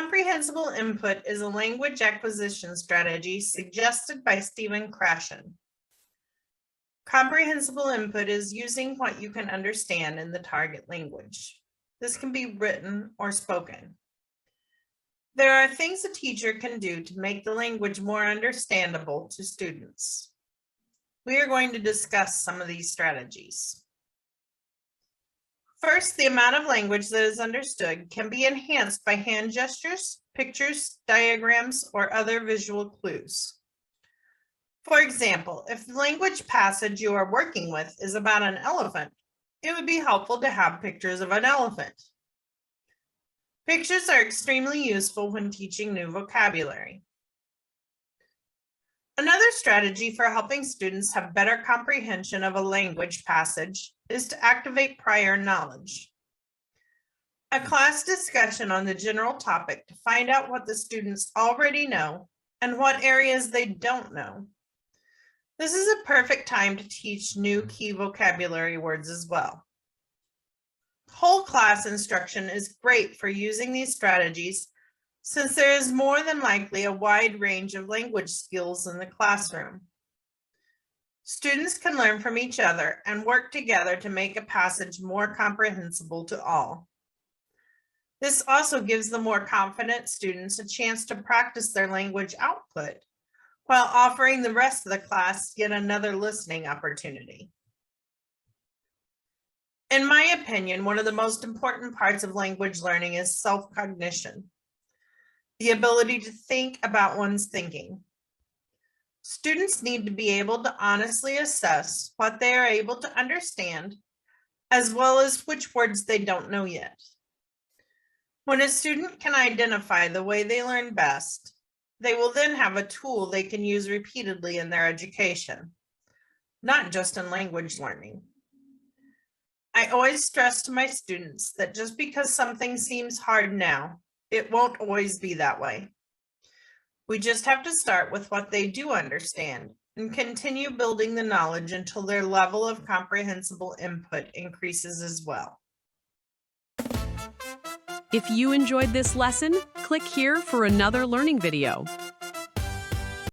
Comprehensible input is a language acquisition strategy suggested by Stephen Krashen. Comprehensible input is using what you can understand in the target language. This can be written or spoken. There are things a teacher can do to make the language more understandable to students. We are going to discuss some of these strategies. First, the amount of language that is understood can be enhanced by hand gestures, pictures, diagrams, or other visual clues. For example, if the language passage you are working with is about an elephant, it would be helpful to have pictures of an elephant. Pictures are extremely useful when teaching new vocabulary. Another strategy for helping students have better comprehension of a language passage is to activate prior knowledge. A class discussion on the general topic to find out what the students already know and what areas they don't know. This is a perfect time to teach new key vocabulary words as well. Whole class instruction is great for using these strategies since there is more than likely a wide range of language skills in the classroom. Students can learn from each other and work together to make a passage more comprehensible to all. This also gives the more confident students a chance to practice their language output while offering the rest of the class yet another listening opportunity. In my opinion, one of the most important parts of language learning is self-cognition, the ability to think about one's thinking. Students need to be able to honestly assess what they are able to understand, as well as which words they don't know yet. When a student can identify the way they learn best, they will then have a tool they can use repeatedly in their education, not just in language learning. I always stress to my students that just because something seems hard now, it won't always be that way. We just have to start with what they do understand and continue building the knowledge until their level of comprehensible input increases as well. If you enjoyed this lesson, click here for another learning video.